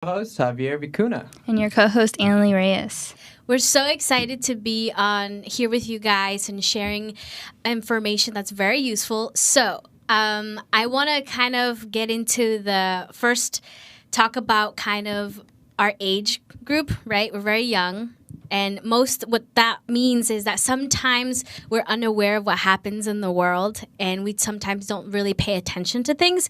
Host Javier Vicuna. And your co-host, Annalie Reyes. We're so excited to be on here with you guys and sharing information that's very useful. So, I want to kind of get into the first talk about kind of our age group, right? We're very young. And what that means is that sometimes we're unaware of what happens in the world and we sometimes don't really pay attention to things.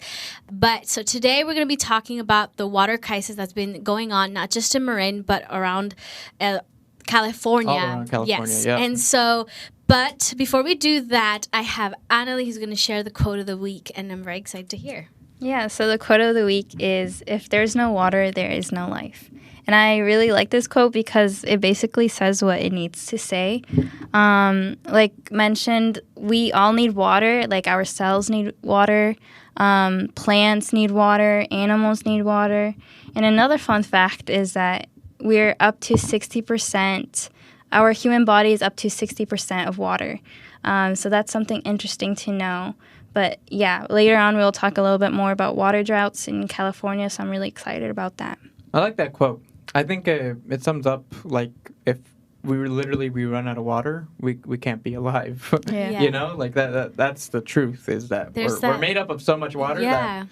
But so today we're going to be talking about the water crisis that's been going on, not just in Marin, but around California. All around California, yes. yeah. And so, but before we do that, I have Annalie who's going to share the quote of the week, and I'm very excited to hear. Yeah, so the quote of the week is, "If there's no water, there is no life." And I really like this quote because it basically says what it needs to say. Like mentioned, we all need water. Like our cells need water, plants need water, animals need water. And another fun fact is that we're up to 60%. Our human body is up to 60% of water. So that's something interesting to know. But yeah, later on we'll talk a little bit more about water droughts in California, so I'm really excited about that. I like that quote. I think it sums up, like, if we run out of water, we can't be alive. Yeah. You know, like that's the truth, is that we're made up of so much water. Yeah.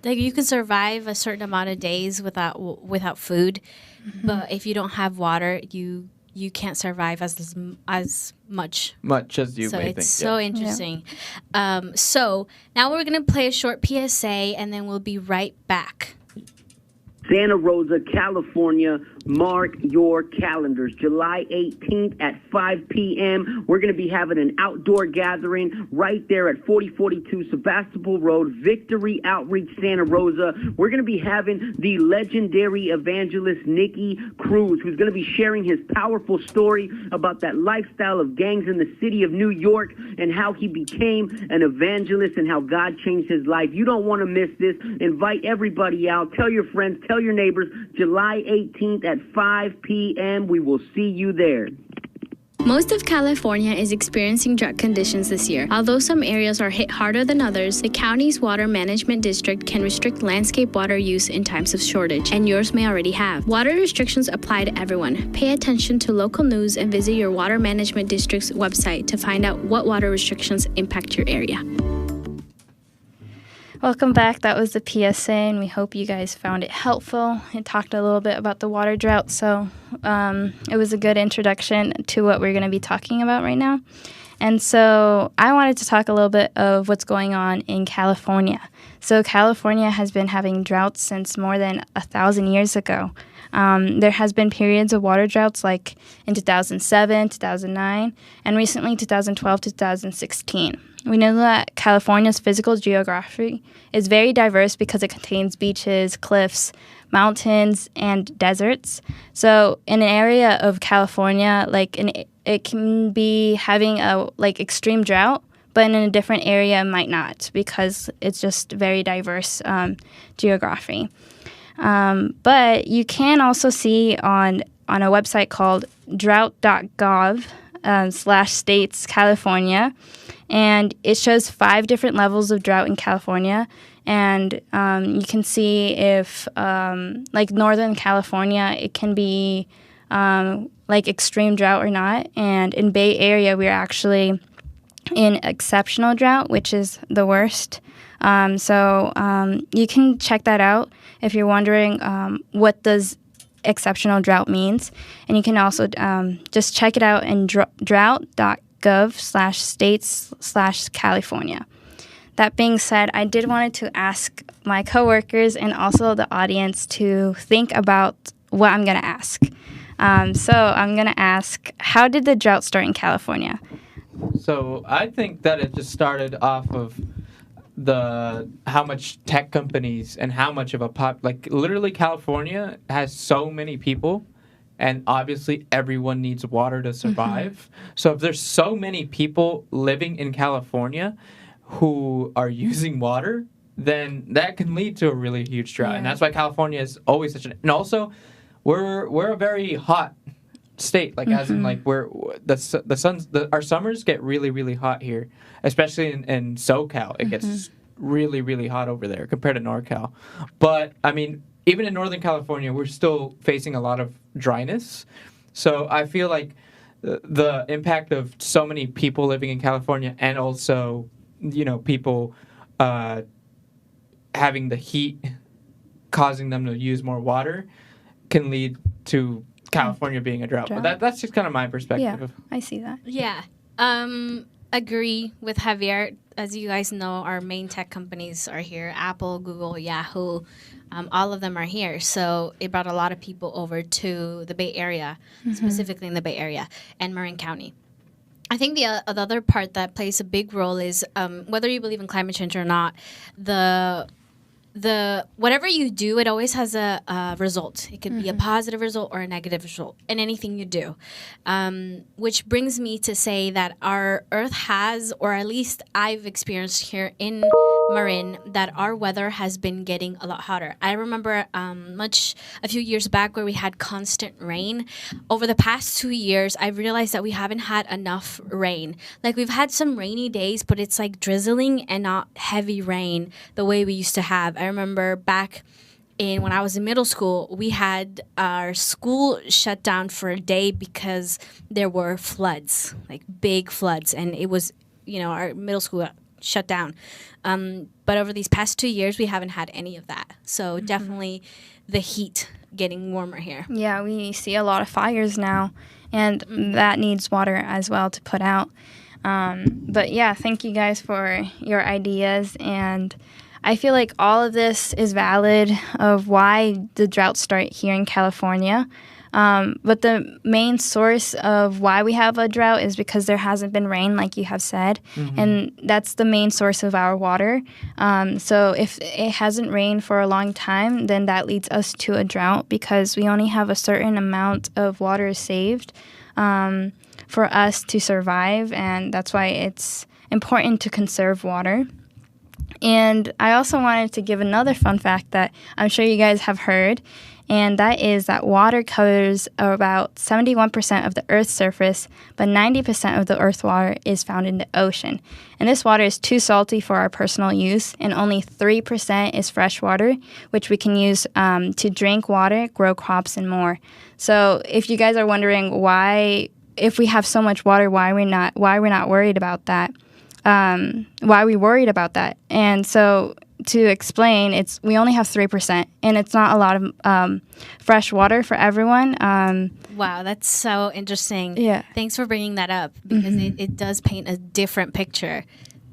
Like you can survive a certain amount of days without food, but if you don't have water, you can't survive as much as you may think. It's so interesting. So now we're going to play a short PSA, and then we'll be right back. Santa Rosa, California, mark your calendars. July 18th at 5 p.m., we're going to be having an outdoor gathering right there at 4042 Sebastopol Road, Victory Outreach, Santa Rosa. We're going to be having the legendary evangelist Nicky Cruz, who's going to be sharing his powerful story about that lifestyle of gangs in the city of New York and how he became an evangelist and how God changed his life. You don't want to miss this. Invite everybody out. Tell your friends, tell your neighbors. July 18th at 5 p.m. We will see you there. Most of California is experiencing drought conditions this year. Although some areas are hit harder than others, the county's water management district can restrict landscape water use in times of shortage, and yours may already have. Water restrictions apply to everyone. Pay attention to local news and visit your water management district's website to find out what water restrictions impact your area. Welcome back. That was the PSA, and we hope you guys found it helpful. It talked a little bit about the water drought, so it was a good introduction to what we're going to be talking about right now. And so I wanted to talk a little bit of what's going on in California. So California has been having droughts since more than 1,000 years ago. There has been periods of water droughts like in 2007, 2009, and recently 2012 to 2016. We know that California's physical geography is very diverse because it contains beaches, cliffs, mountains, and deserts. So in an area of California, it can be having a extreme drought, but in a different area it might not, because it's just very diverse geography. But you can also see on a website called drought.gov /states California, and it shows 5 different levels of drought in California. And you can see if, Northern California, it can be extreme drought or not. And in Bay Area, we're actually in exceptional drought, which is the worst. So you can check that out if you're wondering what does exceptional drought means. And you can also just check it out in drought.gov /states /California. That being said, I did wanted to ask my coworkers and also the audience to think about what I'm going to ask. So I'm going to ask, how did the drought start in California? So I think that it just started off of how much tech companies and how much of literally California has so many people, and obviously everyone needs water to survive. So if there's so many people living in California who are using water, then that can lead to a really huge drought. Yeah. And that's why California is always and also we're a very hot state, as in where our summers get really, really hot here, especially in SoCal. It gets really, really hot over there compared to NorCal. But I mean, even in Northern California, we're still facing a lot of dryness. So I feel like the impact of so many people living in California, and also, people having the heat causing them to use more water, can lead to California being a drought. But that's just kind of my perspective. Yeah, I see that. Yeah. Agree with Javier. As you guys know, our main tech companies are here: Apple, Google, Yahoo. All of them are here. So it brought a lot of people over to the Bay Area, specifically in the Bay Area and Marin County. I think the other part that plays a big role is whether you believe in climate change or not, the whatever you do, it always has a result. It could be a positive result or a negative result in anything you do, which brings me to say that our Earth has, or at least I've experienced here in Marin, that our weather has been getting a lot hotter. I remember a few years back where we had constant rain. Over the past 2 years, I realized that we haven't had enough rain. Like, we've had some rainy days, but it's like drizzling and not heavy rain the way we used to have. I remember back when I was in middle school, we had our school shut down for a day because there were floods, like big floods, and it was, our middle school shut down. But over these past 2 years, we haven't had any of that. So definitely the heat getting warmer here. Yeah, we see a lot of fires now, and that needs water as well to put out. But yeah, thank you guys for your ideas, and I feel like all of this is valid of why the drought started here in California. But the main source of why we have a drought is because there hasn't been rain, like you have said, and that's the main source of our water. So if it hasn't rained for a long time, then that leads us to a drought because we only have a certain amount of water saved for us to survive, and that's why it's important to conserve water. And I also wanted to give another fun fact that I'm sure you guys have heard, and that is that water covers about 71% of the Earth's surface, but 90% of the Earth's water is found in the ocean. And this water is too salty for our personal use, and only 3% is fresh water, which we can use to drink water, grow crops, and more. So if you guys are wondering why, if we have so much water, why we're not worried about that, why we worried about that. And so to explain, we only have 3%, and it's not a lot of fresh water for everyone. Wow, that's so interesting. Yeah. Thanks for bringing that up, because it does paint a different picture.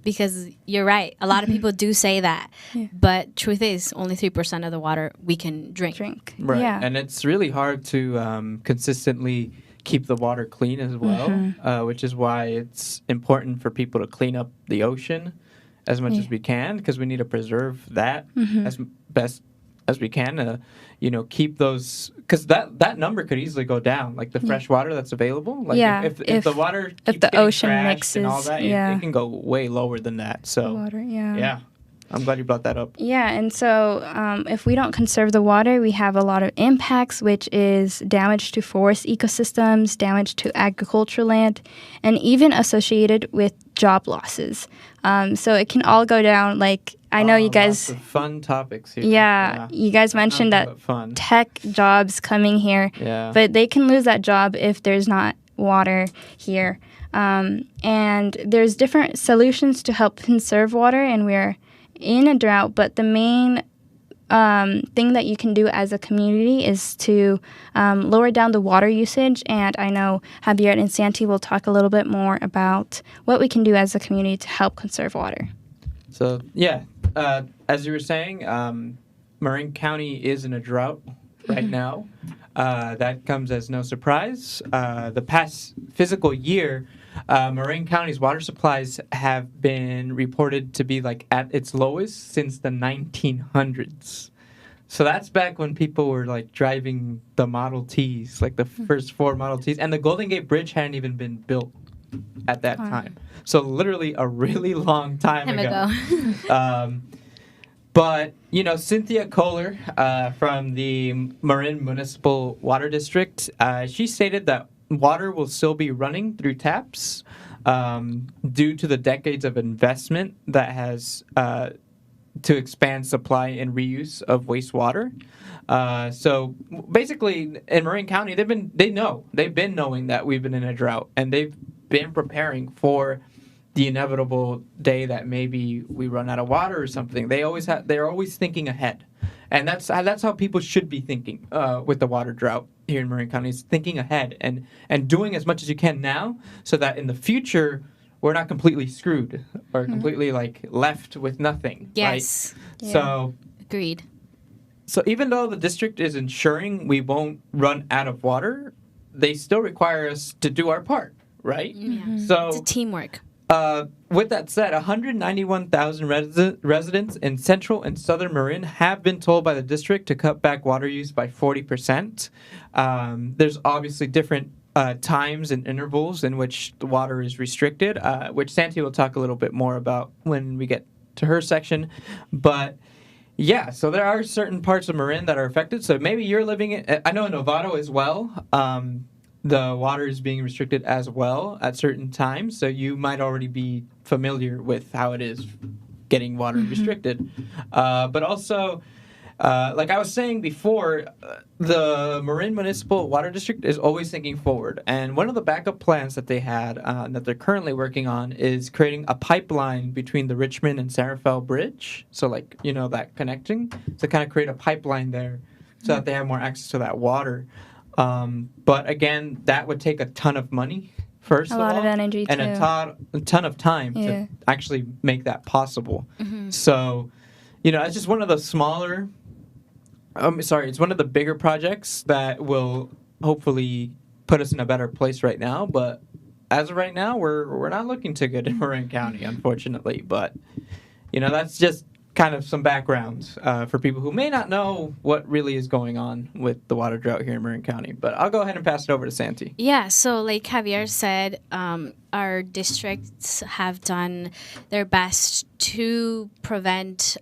Because you're right, a lot of people do say that, but truth is, only 3% of the water we can drink. Right, yeah. And it's really hard to consistently keep the water clean as well, which is why it's important for people to clean up the ocean as much as we can, because we need to preserve that as best as we can to, keep those, because that number could easily go down, like the fresh water that's available. Like if the water keeps if the getting ocean trashed mixes and all that, it can go way lower than that. So water, yeah. I'm glad you brought that up. Yeah, and so if we don't conserve the water, we have a lot of impacts, which is damage to forest ecosystems, damage to agricultural land, and even associated with job losses. So it can all go down. Like, I know you guys... Lots of fun topics here. Yeah, you guys mentioned that tech jobs coming here, but they can lose that job if there's not water here. And there's different solutions to help conserve water, and we're in a drought, but the main thing that you can do as a community is to lower down the water usage. And I know Javier and Santi will talk a little bit more about what we can do as a community to help conserve water. So, as you were saying, Marin County is in a drought right now. That comes as no surprise. The past physical year, Marin County's water supplies have been reported to be at its lowest since the 1900s. So that's back when people were driving the Model Ts, the first 4 Model Ts, and the Golden Gate Bridge hadn't even been built at that time. So literally a really long time ago. But, Cynthia Kohler from the Marin Municipal Water District, she stated that water will still be running through taps due to the decades of investment that has to expand supply and reuse of wastewater. So basically, in Marin County, they've been knowing that we've been in a drought, and they've been preparing for the inevitable day that maybe we run out of water or something. They're always thinking ahead, and that's how people should be thinking with the water drought here in Marin County. Is thinking ahead and doing as much as you can now, so that in the future we're not completely screwed or completely left with nothing. Yes. Right? Yeah. So Agreed. So even though the district is ensuring we won't run out of water, they still require us to do our part, right? Yeah. So It's a teamwork. with that said, 191,000 residents in central and southern Marin have been told by the district to cut back water use by 40%. There's obviously different times and intervals in which the water is restricted, which Santi will talk a little bit more about when we get to her section. But yeah, so there are certain parts of Marin that are affected. So maybe you're living in, I know in Novato as well, the water is being restricted as well at certain times. So you might already be familiar with how it is getting water restricted. But also, like I was saying before, the Marin Municipal Water District is always thinking forward. And one of the backup plans that they had that they're currently working on is creating a pipeline between the Richmond and Sarafel Bridge. So that connecting to kind of create a pipeline there so that they have more access to that water. But again, that would take a ton of money, first A of all. lot of energy, and too. a ton of time Yeah. to actually make that possible. So, it's just one of the smaller... it's one of the bigger projects that will hopefully put us in a better place right now. But as of right now, we're not looking too good in Marin County, unfortunately. But, that's just kind of some background for people who may not know what really is going on with the water drought here in Marin County. But I'll go ahead and pass it over to Santi. Yeah, so like Javier said, our districts have done their best to prevent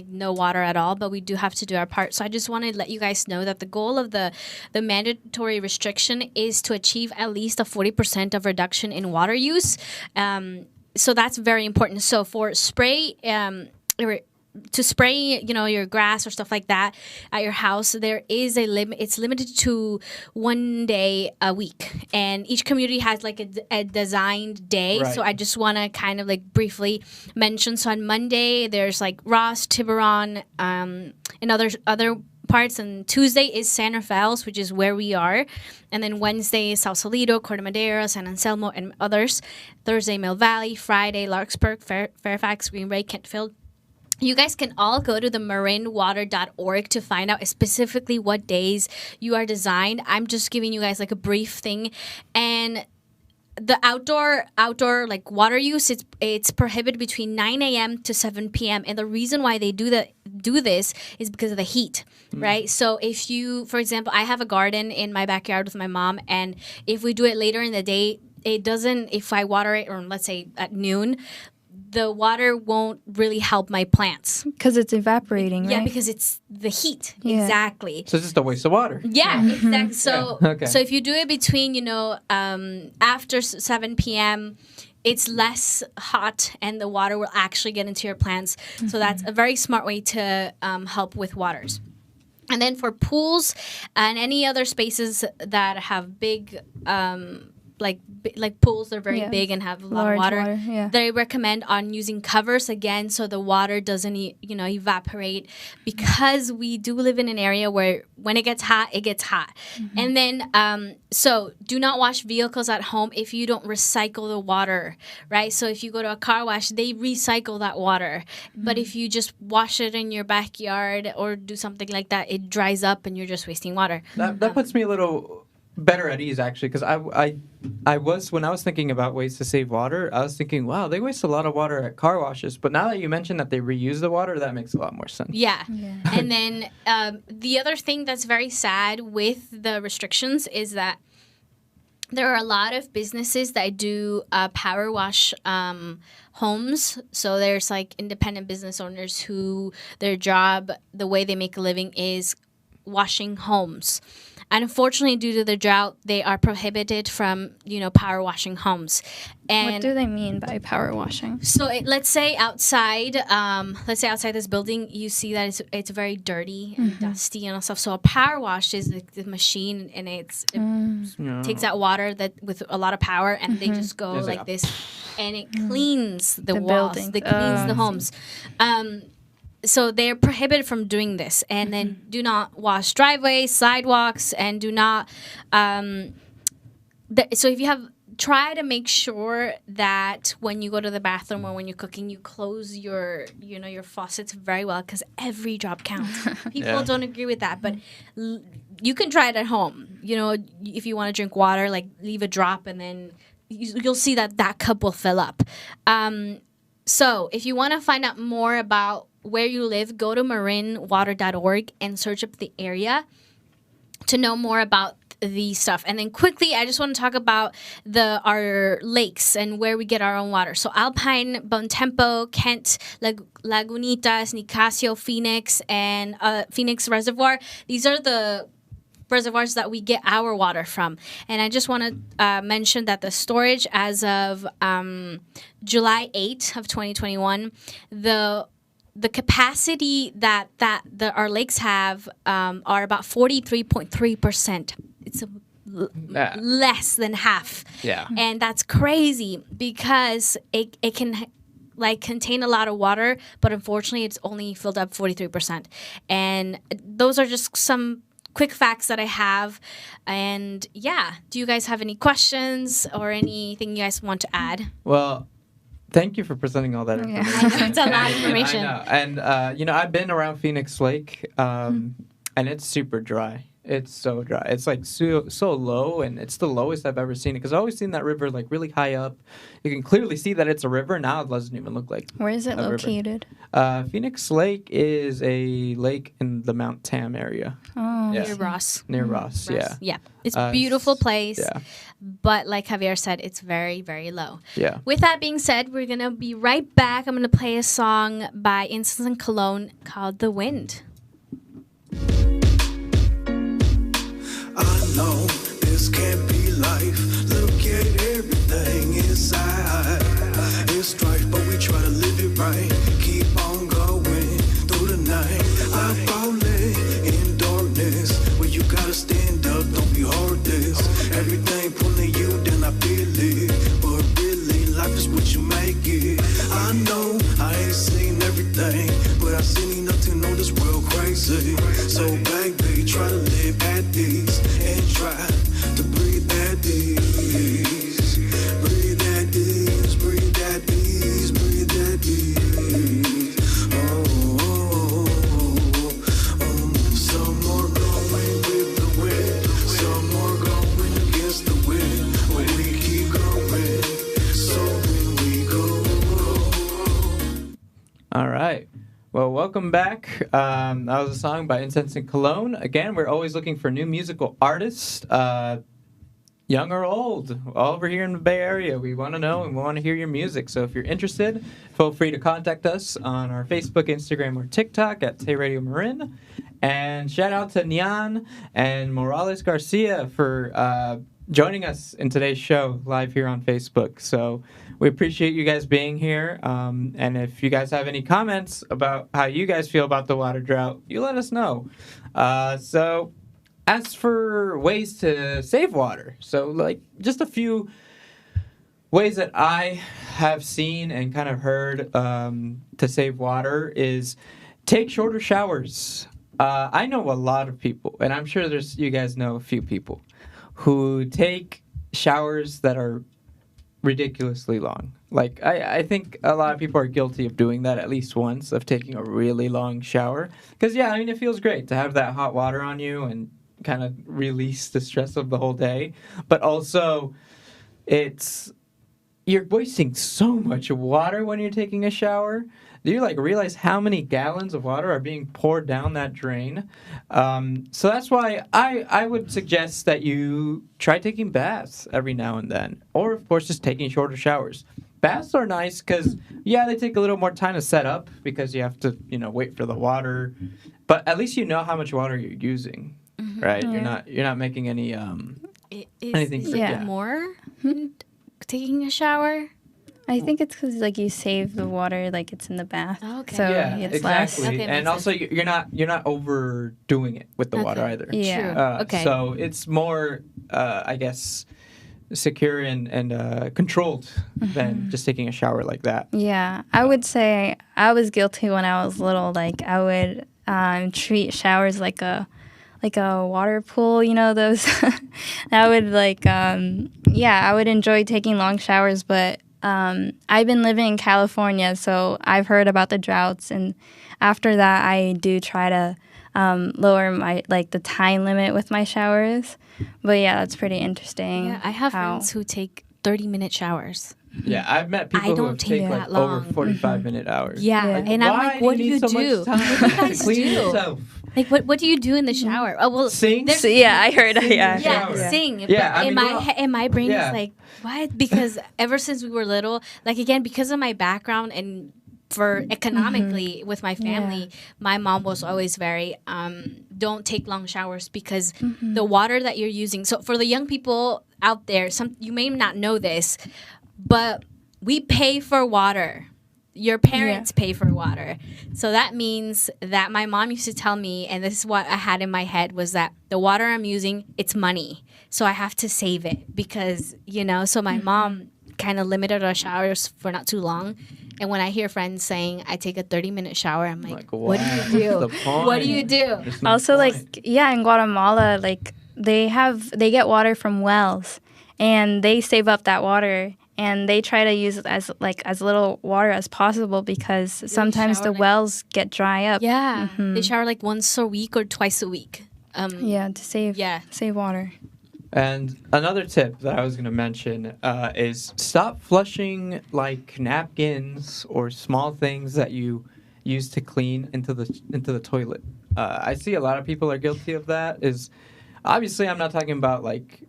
no water at all, but we do have to do our part. So I just want to let you guys know that the goal of the mandatory restriction is to achieve at least a 40% of reduction in water use. So that's very important. So for spray, to spray, your grass or stuff like that at your house, there is a limit. It's limited to 1 day a week, and each community has a designed day. Right. So I just want to kind of briefly mention. So on Monday, there's Ross, Tiburon, and other parts, and Tuesday is San Rafael's, which is where we are, and then Wednesday is Sausalito, Corte Madera, San Anselmo, and others. Thursday, Mill Valley. Friday, Larkspur, Fairfax, Green Bay, Kentfield. You guys can all go to the marinwater.org to find out specifically what days you are designed. I'm just giving you guys a brief thing. And the outdoor water use, it's prohibited between 9 a.m. to 7 p.m. And the reason why they do this is because of the heat, right? So if you, for example, I have a garden in my backyard with my mom, and if we do it later in the day, it doesn't, if I water it, or let's say at noon, the water won't really help my plants. Because it's evaporating, right? Yeah, because it's the heat. Yeah. Exactly. So it's just a waste of water. Yeah, exactly. So, Yeah. Okay. so if you do it between, after 7 p.m., it's less hot, and the water will actually get into your plants. So that's a very smart way to help with waters. And then for pools and any other spaces that have big like pools, they're very big and have a lot of Large water. yeah. They recommend on using covers again, so the water doesn't evaporate, because we do live in an area where when it gets hot, it gets hot. And then so do not wash vehicles at home if you don't recycle the water, right? So if you go to a car wash, they recycle that water, but if you just wash it in your backyard or do something like that, it dries up and you're just wasting water. That puts me a little better at ease, actually, because when I was thinking about ways to save water, I was thinking, wow, they waste a lot of water at car washes. But now that you mentioned that they reuse the water, that makes a lot more sense. Yeah. And then the other thing that's very sad with the restrictions is that there are a lot of businesses that do power wash homes. So there's independent business owners who their job, the way they make a living is washing homes. And unfortunately, due to the drought, they are prohibited from, power washing homes. And What do they mean by power washing? so let's say outside this building, you see that it's very dirty and dusty and all stuff. So a power wash is the machine, and it takes out water that with a lot of power, and they just go It's like like this, and it cleans the walls, buildings. it cleans the homes. So they're prohibited from doing this, and then do not wash driveways, sidewalks, and do not. So if you have, try to make sure that when you go to the bathroom or when you're cooking, you close your faucets very well, because every drop counts. People don't agree with that, but you can try it at home. If you want to drink water, like leave a drop, and then you'll see that cup will fill up. So if you want to find out more about where you live, go to marinwater.org and search up the area to know more about the stuff. And then quickly, I just want to talk about our lakes and where we get our own water. So Alpine, Bontempo, Kent, Lagunitas, Nicasio, Phoenix, and Phoenix Reservoir. These are the reservoirs that we get our water from. And I just want to mention that the storage as of July 8th of 2021, the capacity that our lakes have are about 43.3%. It's less than half. Yeah. And that's crazy, because it can contain a lot of water, but unfortunately it's only filled up 43%. And those are just some quick facts that I have. And do you guys have any questions or anything you guys want to add? Well, thank you for presenting all that information. I know, it's a lot of information. I know. And, I've been around Phoenix Lake, and it's super dry. It's so dry. It's like so low, and it's the lowest I've ever seen it, because I've always seen that river like really high up. You can clearly see that it's a river. Now it doesn't even look like Where is it a river. located? Phoenix Lake is a lake in the Mount Tam area. Oh, Yeah. Near Ross. Near Ross, yeah. Yeah. It's a beautiful place. Yeah. But like Javier said, it's very, very low. Yeah. With that being said, we're going to be right back. I'm going to play a song by Instance and Cologne called The Wind. I know this can't be life. Look at everything inside. It's strife, but we try to live it right. Keep on going through the night. I'm falling in darkness, where you gotta stand up, don't be heartless. Everything pulling you, then I feel it. But really, life is what you make it. I know I ain't seen everything, but I've seen enough to know this world crazy. So baby, try to live at ease and try to breathe at ease. Breathe at ease, breathe at ease, breathe at ease. Some more going with the wind, some more going against the wind. But we keep going, so when we go. All right. Well, welcome back. That was a song by Incense and Cologne. Again, we're always looking for new musical artists, young or old, all over here in the Bay Area. We want to know and we want to hear your music. So if you're interested, feel free to contact us on our Facebook, Instagram, or TikTok at TAY Radio Marin. And shout out to Nyan and Morales Garcia for joining us in today's show live here on Facebook. So we appreciate you guys being here. And if you guys have any comments about how you guys feel about the water drought, you let us know. So as for ways to save water, so like just a few ways that I have seen and kind of heard to save water is take shorter showers. I know a lot of people, and I'm sure you guys know a few people who take showers that are ridiculously long. Like, I think a lot of people are guilty of doing that at least once, of taking a really long shower. Because, it feels great to have that hot water on you and kind of release the stress of the whole day. But also, you're wasting so much water when you're taking a shower. Do you realize how many gallons of water are being poured down that drain? So that's why I would suggest that you try taking baths every now and then, or of course just taking shorter showers. Baths are nice because they take a little more time to set up because you have to wait for the water but at least you know how much water you're using, right? Yeah. You're not making any anything. Is Yeah. it more taking a shower? I think it's because like you save the water, like it's in the bath. Oh, okay. So Yeah, it's exactly. less. Okay, And makes also, you're not overdoing it with the water Okay. either. Yeah. True. Okay. So it's more, I guess, secure and controlled than just taking a shower like that. Yeah, I would say I was guilty when I was little. Like I would treat showers like a water pool. You know those. I would I would enjoy taking long showers, but I've been living in California, so I've heard about the droughts, and after that, I do try to lower my the time limit with my showers. But yeah, that's pretty interesting. Yeah, I have how- friends who take 30-minute showers. Yeah, I've met people I who don't have take taken that like over long. 45-minute hours. Yeah, Yeah. and I'm Why like, what do need you so do? much time What do you guys to clean do? yourself? Like, what do you do in the shower? Oh well, Sing? there's- So, yeah, I heard. Yeah, yeah, shower. sing. Yeah, but I mean, well, in my brain yeah. is like, what? Because ever since we were little, like again, because of my background and for economically with my family, my mom was always very don't take long showers because the water that you're using. So for the young people out there, you may not know this, but we pay for water. Your parents pay for water. So that means that my mom used to tell me, and this is what I had in my head, was that the water I'm using, it's money. So I have to save it because, so my mom kind of limited our showers for not too long. And when I hear friends saying I take a 30-minute shower, I'm like, what do you do? What's the point? What do you do? There's no Also, point. in Guatemala, they get water from wells, and they save up that water, and they try to use it as little water as possible because sometimes shower, the wells get dry up. Yeah. They shower like once a week or twice a week. Yeah, to save water. And another tip that I was going to mention is stop flushing like napkins or small things that you use to clean into the toilet. I see a lot of people are guilty of that. Is obviously I'm not talking about like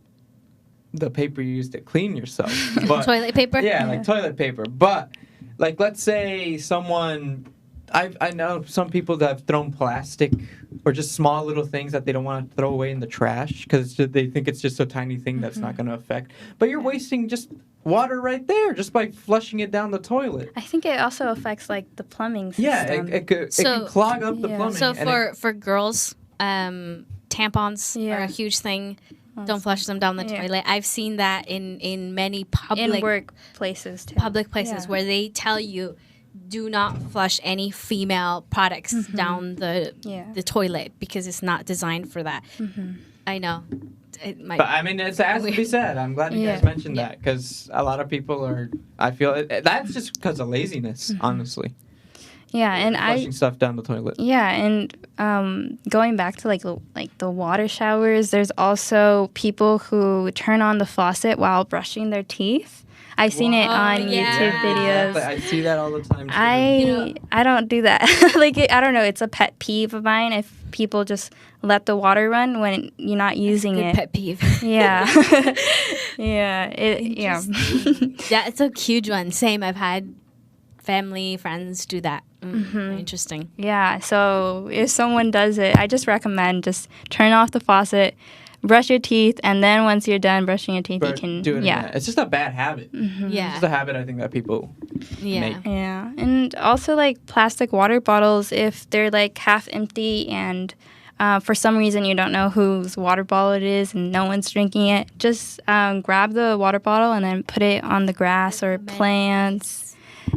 the paper you use to clean yourself, but Toilet paper? Yeah, like toilet paper. But like let's say I know some people that have thrown plastic or just small little things that they don't want to throw away in the trash because they think it's just a tiny thing that's not going to affect. But you're wasting just water right there just by flushing it down the toilet. I think it also affects the plumbing system. Yeah, it can clog up the plumbing. So and for girls, tampons are a huge thing. Don't flush them down the toilet. I've seen that in many public workplaces too. Public places where they tell you do not flush any female products down the toilet because it's not designed for that. I know. But I mean, it has to be said. I'm glad you guys mentioned that because a lot of people I feel that's just because of laziness, honestly. Yeah, and flushing stuff down the toilet. Yeah, and going back to like the water showers, there's also people who turn on the faucet while brushing their teeth. I've seen it on YouTube videos. Exactly. I see that all the time. Too. I don't do that. I don't know. It's a pet peeve of mine if people just let the water run when you're not using it. Pet peeve. Yeah. Yeah. Yeah. Yeah, it's a huge one. Same. I've had friends do that. Interesting. Yeah. So if someone does it, I just recommend just turn off the faucet, brush your teeth, and then once you're done brushing your teeth, you can do it. Yeah, it's just a bad habit. Yeah, it's just a habit I think that people make. Yeah, and also plastic water bottles, if they're half empty and for some reason you don't know whose water bottle it is and no one's drinking it, just grab the water bottle and then put it on the grass or plants.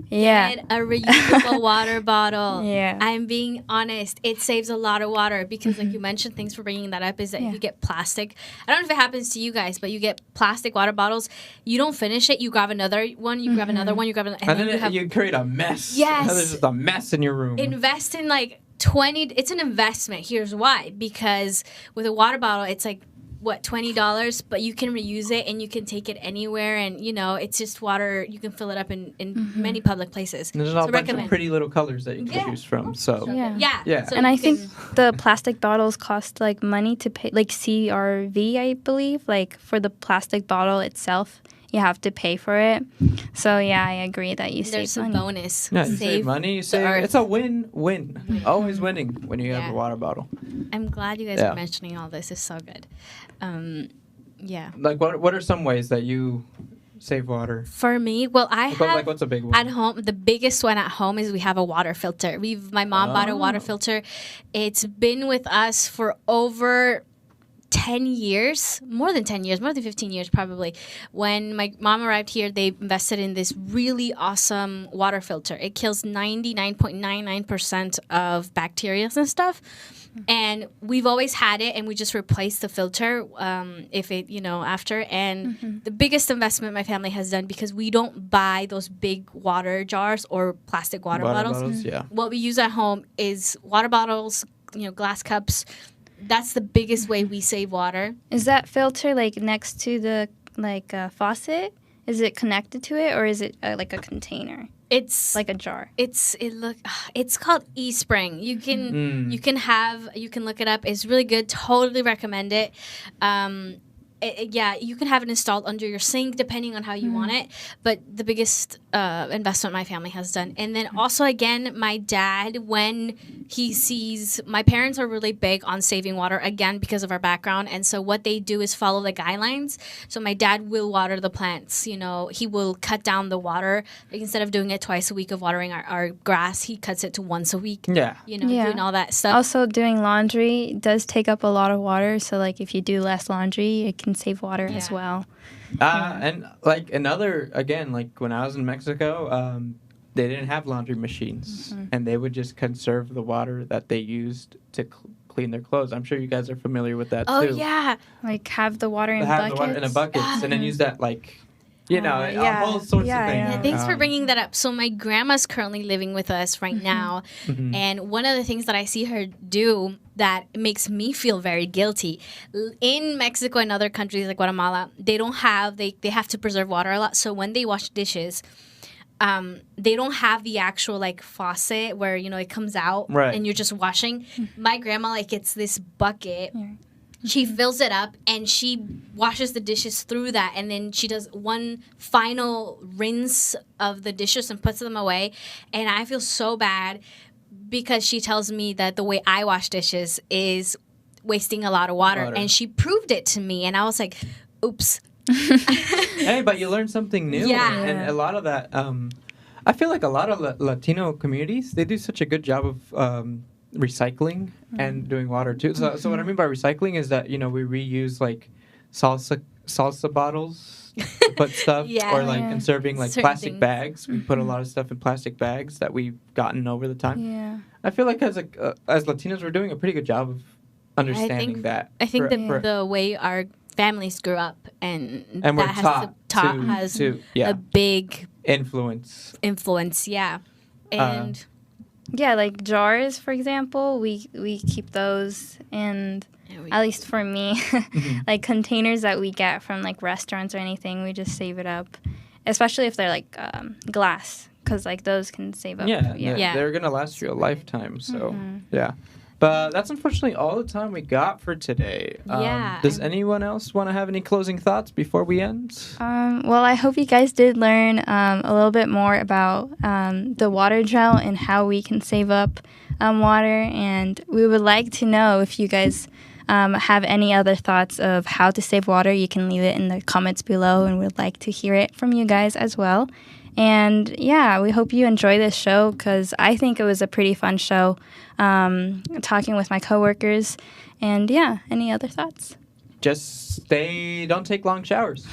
Yeah. Get a reusable water bottle. Yeah. I'm being honest. It saves a lot of water because, like you mentioned, thanks for bringing that up, is that if you get plastic, I don't know if it happens to you guys, but you get plastic water bottles, you don't finish it, you grab another one, you grab another one, you grab another, and then you create a mess. Yes. There's just a mess in your room. Invest in 20, it's an investment. Here's why. Because with a water bottle, it's $20, but you can reuse it and you can take it anywhere, and it's just water. You can fill it up in many public places. And there's a bunch of pretty little colors that you can choose from. So yeah. So and I think the plastic bottles cost money to pay, CRV, I believe. For the plastic bottle itself, you have to pay for it. So yeah, I agree that you There's save a money. bonus. Yeah, you save money. You save. earth. It's a win-win. Always winning when you have Yeah. a water bottle. I'm glad you guys Yeah. are mentioning all this. It's so good. Yeah. Like, what are some ways that you save water? For me, well, I Like, have what's a big one? at home. The biggest one at home is we have a water filter. My mom bought a water Oh. filter. It's been with us for over 10 years, more than 10 years, more than 15 years probably. When my mom arrived here, they invested in this really awesome water filter. It kills 99.99% of bacteria and stuff. And we've always had it, and we just replaced the filter if it, after. And the biggest investment my family has done, because we don't buy those big water jars or plastic water bottles. Yeah. What we use at home is water bottles, glass cups. That's the biggest way we save water. Is that filter like next to the faucet? Is it connected to it, or is it like a container, It's like a jar? it's called eSpring. You can look it up. It's really good. Totally recommend it. You can have it installed under your sink depending on how you want it. But the biggest investment my family has done. And then also, again, my dad, when he sees, my parents are really big on saving water, again, because of our background. And so what they do is follow the guidelines. So my dad will water the plants. He will cut down the water. Like, instead of doing it twice a week of watering our grass, he cuts it to once a week. Yeah. Doing all that stuff. Also, doing laundry does take up a lot of water. So like if you do less laundry, it can save water as Yeah. well. And like again, like when I was in Mexico, they didn't have laundry machines, and they would just conserve the water that they used to clean their clothes. I'm sure you guys are familiar with that Oh, too. yeah. Like have the water in They have buckets. the water in a buckets, and then use that all sorts of Yeah, things. Yeah, thanks for bringing that up. So my grandma's currently living with us right now, and one of the things that I see her do that makes me feel very guilty, in Mexico and other countries like Guatemala, they have to preserve water a lot. So when they wash dishes, they don't have the actual like faucet where it comes out and you're just washing. My grandma gets this bucket. She fills it up and she washes the dishes through that, and then she does one final rinse of the dishes and puts them away. And I feel so bad because she tells me that the way I wash dishes is wasting a lot of water. And she proved it to me, and I was like, oops. Hey, but you learn something new. Yeah. And a lot of that, I feel like a lot of Latino communities, they do such a good job of recycling and doing water too. So what I mean by recycling is that, we reuse like salsa bottles to put stuff, or like conserving like Certain plastic things. bags. We put a lot of stuff in plastic bags that we've gotten over the time. Yeah. I feel like as Latinos, we're doing a pretty good job of understanding that. I think for- the way our families grew up and And we're that taught has to a big influence. influence. Yeah. And Yeah, like jars, for example, we keep those, and at least for me, like containers that we get from like restaurants or anything, we just save it up, especially if they're like glass, because like those can save up. Yeah. They're gonna last you a lifetime. So yeah, but that's unfortunately all the time we got for today. Does anyone else want to have any closing thoughts before we end? Well, I hope you guys did learn a little bit more about the water drought and how we can save up water. And we would like to know if you guys have any other thoughts of how to save water. You can leave it in the comments below, and we'd like to hear it from you guys as well. And yeah, we hope you enjoy this show, because I think it was a pretty fun show, talking with my coworkers. And yeah, any other thoughts? Just don't take long showers.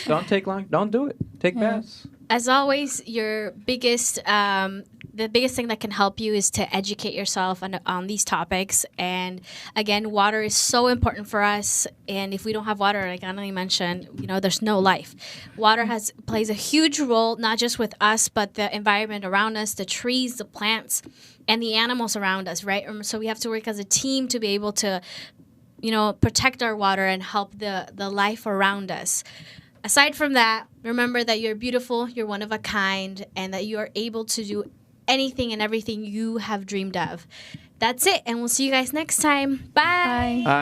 Don't do it. Take baths. as always, the biggest thing that can help you is to educate yourself on these topics. And again, water is so important for us. And if we don't have water, like Annalie mentioned, there's no life. Water plays a huge role, not just with us, but the environment around us, the trees, the plants, and the animals around us, right? So we have to work as a team to be able to, protect our water and help the life around us. Aside from that, remember that you're beautiful, you're one of a kind, and that you are able to do anything and everything you have dreamed of. That's it, and we'll see you guys next time. Bye. Bye.